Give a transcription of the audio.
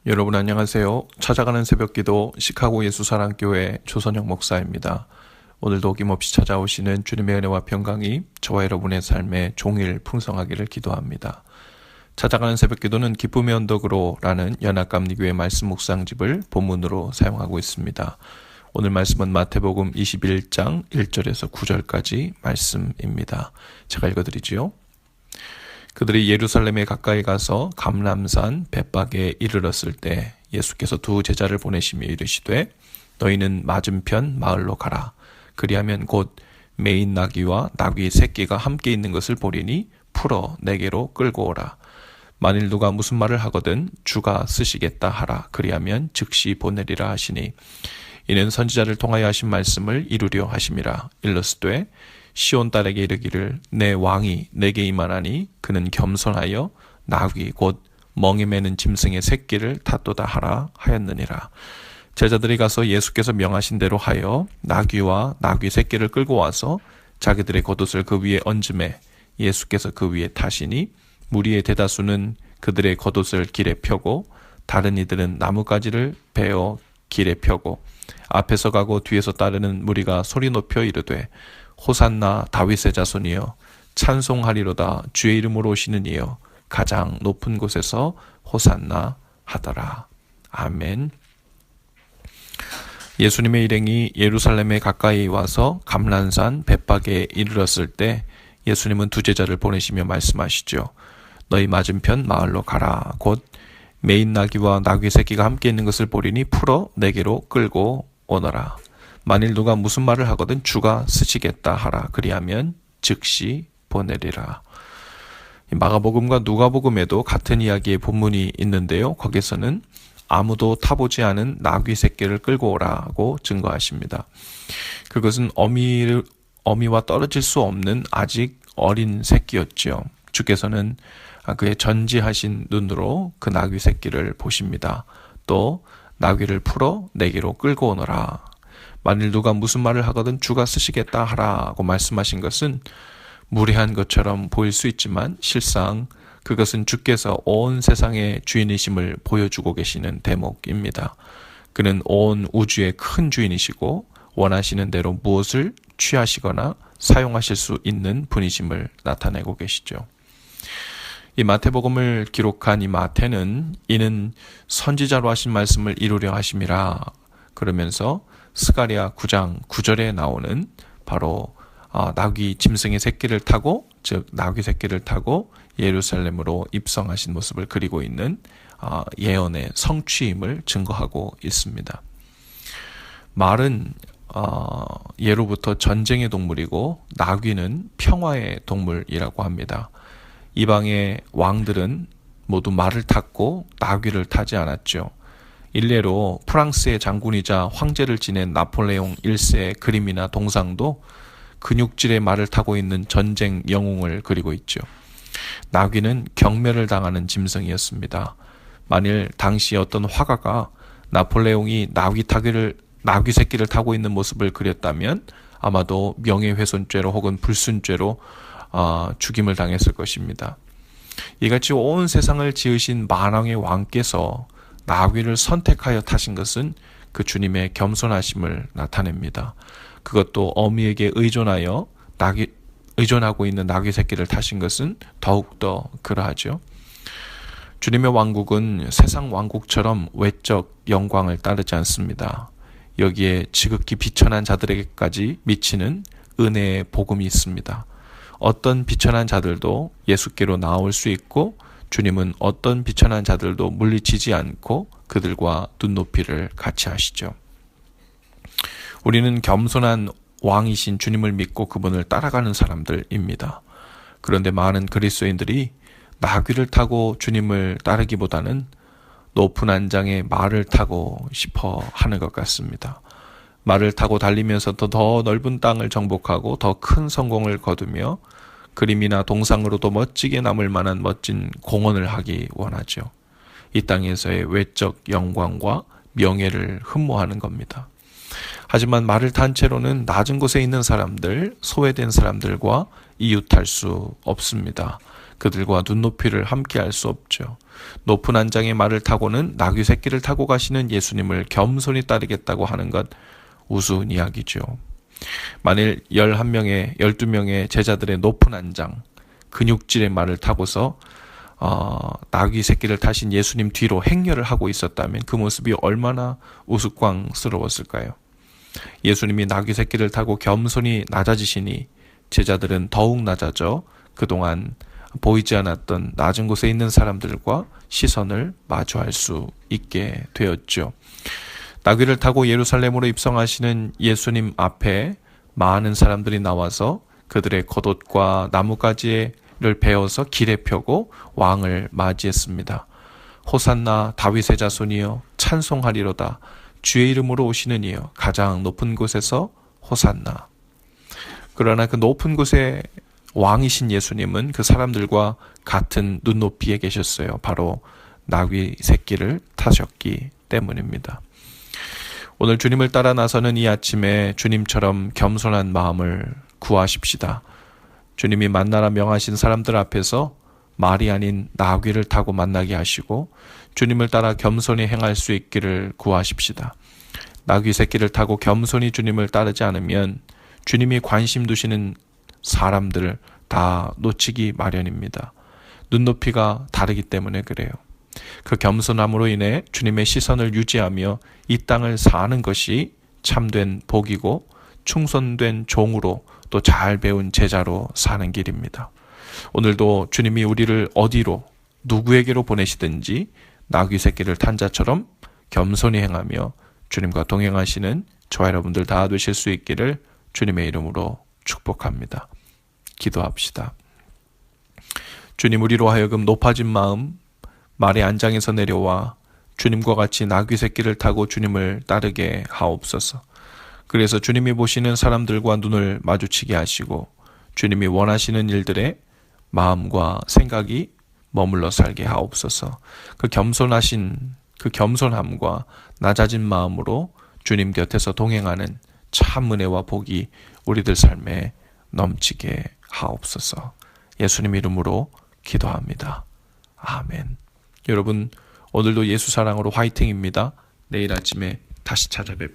여러분 안녕하세요. 찾아가는 새벽기도 시카고 예수사랑교회 조선영 목사입니다. 오늘도 어김없이 찾아오시는 주님의 은혜와 평강이 저와 여러분의 삶에 종일 풍성하기를 기도합니다. 찾아가는 새벽기도는 기쁨의 언덕으로 라는 연합감리교회 말씀 묵상집을 본문으로 사용하고 있습니다. 오늘 말씀은 마태복음 21장 1절에서 9절까지 말씀입니다. 제가 읽어드리지요. 그들이 예루살렘에 가까이 가서 감람산 벳박에 이르렀을 때 예수께서 두 제자를 보내시며 이르시되 너희는 맞은편 마을로 가라. 그리하면 곧 매인 나귀와 나귀 새끼가 함께 있는 것을 보리니 풀어 내게로 끌고 오라. 만일 누가 무슨 말을 하거든 주가 쓰시겠다 하라. 그리하면 즉시 보내리라 하시니 이는 선지자를 통하여 하신 말씀을 이루려 하심이라. 일러스되 시온 딸에게 이르기를 내 왕이 내게 임하나니 그는 겸손하여 나귀 곧 멍에 매는 짐승의 새끼를 탔도다 하라 하였느니라. 제자들이 가서 예수께서 명하신 대로 하여 나귀와 나귀 새끼를 끌고 와서 자기들의 겉옷을 그 위에 얹음에 예수께서 그 위에 타시니 무리의 대다수는 그들의 겉옷을 길에 펴고 다른 이들은 나뭇가지를 베어 길에 펴고 앞에서 가고 뒤에서 따르는 무리가 소리 높여 이르되 호산나 다윗의 자손이여 찬송하리로다 주의 이름으로 오시는 이여 가장 높은 곳에서 호산나 하더라. 아멘. 예수님의 일행이 예루살렘에 가까이 와서 감람산 벳박에 이르렀을 때 예수님은 두 제자를 보내시며 말씀하시죠. 너희 맞은편 마을로 가라. 곧 매인 나귀와 나귀 새끼가 함께 있는 것을 보리니 풀어 내게로 끌고 오너라. 만일 누가 무슨 말을 하거든 주가 쓰시겠다 하라. 그리하면 즉시 보내리라. 마가복음과 누가복음에도 같은 이야기의 본문이 있는데요. 거기서는 아무도 타보지 않은 나귀 새끼를 끌고 오라고 증거하십니다. 그것은 어미와 떨어질 수 없는 아직 어린 새끼였죠. 주께서는 그의 전지하신 눈으로 그 나귀 새끼를 보십니다. 또 나귀를 풀어 내게로 끌고 오너라. 만일 누가 무슨 말을 하거든 주가 쓰시겠다 하라고 말씀하신 것은 무례한 것처럼 보일 수 있지만 실상 그것은 주께서 온 세상의 주인이심을 보여주고 계시는 대목입니다. 그는 온 우주의 큰 주인이시고 원하시는 대로 무엇을 취하시거나 사용하실 수 있는 분이심을 나타내고 계시죠. 이 마태복음을 기록한 이 마태는 이는 선지자로 하신 말씀을 이루려 하심이라 그러면서 스가랴 9장 9절에 나오는 바로 나귀 짐승의 새끼를 타고 즉 나귀 새끼를 타고 예루살렘으로 입성하신 모습을 그리고 있는 예언의 성취임을 증거하고 있습니다. 말은 예로부터 전쟁의 동물이고 나귀는 평화의 동물이라고 합니다. 이방의 왕들은 모두 말을 탔고 나귀를 타지 않았죠. 일례로 프랑스의 장군이자 황제를 지낸 나폴레옹 1세의 그림이나 동상도 근육질의 말을 타고 있는 전쟁 영웅을 그리고 있죠. 나귀는 경멸을 당하는 짐승이었습니다. 만일 당시 어떤 화가가 나폴레옹이 나귀 새끼를 타고 있는 모습을 그렸다면 아마도 명예훼손죄로 혹은 불순죄로 죽임을 당했을 것입니다. 이같이 온 세상을 지으신 만왕의 왕께서 나귀를 선택하여 타신 것은 그 주님의 겸손하심을 나타냅니다. 그것도 어미에게 의존하고 있는 나귀 새끼를 타신 것은 더욱더 그러하죠. 주님의 왕국은 세상 왕국처럼 외적 영광을 따르지 않습니다. 여기에 지극히 비천한 자들에게까지 미치는 은혜의 복음이 있습니다. 어떤 비천한 자들도 예수께로 나올 수 있고 주님은 어떤 비천한 자들도 물리치지 않고 그들과 눈높이를 같이 하시죠. 우리는 겸손한 왕이신 주님을 믿고 그분을 따라가는 사람들입니다. 그런데 많은 그리스도인들이 나귀를 타고 주님을 따르기보다는 높은 안장에 말을 타고 싶어 하는 것 같습니다. 말을 타고 달리면서 더 넓은 땅을 정복하고 더 큰 성공을 거두며 그림이나 동상으로도 멋지게 남을 만한 멋진 공헌을 하기 원하죠. 이 땅에서의 외적 영광과 명예를 흠모하는 겁니다. 하지만 말을 탄 채로는 낮은 곳에 있는 사람들, 소외된 사람들과 이웃할 수 없습니다. 그들과 눈높이를 함께 할 수 없죠. 높은 안장의 말을 타고는 나귀 새끼를 타고 가시는 예수님을 겸손히 따르겠다고 하는 것 우스운 이야기죠. 만일 11명의 12명의 제자들의 높은 안장, 근육질의 말을 타고서 나귀 새끼를 타신 예수님 뒤로 행렬을 하고 있었다면 그 모습이 얼마나 우스꽝스러웠을까요? 예수님이 나귀 새끼를 타고 겸손히 낮아지시니 제자들은 더욱 낮아져 그동안 보이지 않았던 낮은 곳에 있는 사람들과 시선을 마주할 수 있게 되었죠. 나귀를 타고 예루살렘으로 입성하시는 예수님 앞에 많은 사람들이 나와서 그들의 겉옷과 나뭇가지를 베어서 길에 펴고 왕을 맞이했습니다. 호산나 다윗의 자손이여 찬송하리로다. 주의 이름으로 오시는 이여 가장 높은 곳에서 호산나. 그러나 그 높은 곳에 왕이신 예수님은 그 사람들과 같은 눈높이에 계셨어요. 바로 나귀 새끼를 타셨기 때문입니다. 오늘 주님을 따라 나서는 이 아침에 주님처럼 겸손한 마음을 구하십시다. 주님이 만나라 명하신 사람들 앞에서 말이 아닌 나귀를 타고 만나게 하시고 주님을 따라 겸손히 행할 수 있기를 구하십시다. 나귀 새끼를 타고 겸손히 주님을 따르지 않으면 주님이 관심 두시는 사람들을 다 놓치기 마련입니다. 눈높이가 다르기 때문에 그래요. 그 겸손함으로 인해 주님의 시선을 유지하며 이 땅을 사는 것이 참된 복이고 충성된 종으로 또 잘 배운 제자로 사는 길입니다. 오늘도 주님이 우리를 어디로 누구에게로 보내시든지 나귀 새끼를 탄 자처럼 겸손히 행하며 주님과 동행하시는 저와 여러분들 다 되실 수 있기를 주님의 이름으로 축복합니다. 기도합시다. 주님, 우리로 하여금 높아진 마음, 말의 안장에서 내려와 주님과 같이 나귀 새끼를 타고 주님을 따르게 하옵소서. 그래서 주님이 보시는 사람들과 눈을 마주치게 하시고 주님이 원하시는 일들에 마음과 생각이 머물러 살게 하옵소서. 그 겸손함과 낮아진 마음으로 주님 곁에서 동행하는 참 은혜와 복이 우리들 삶에 넘치게 하옵소서. 예수님 이름으로 기도합니다. 아멘. 여러분, 오늘도 예수 사랑으로 화이팅입니다. 내일 아침에 다시 찾아뵙죠.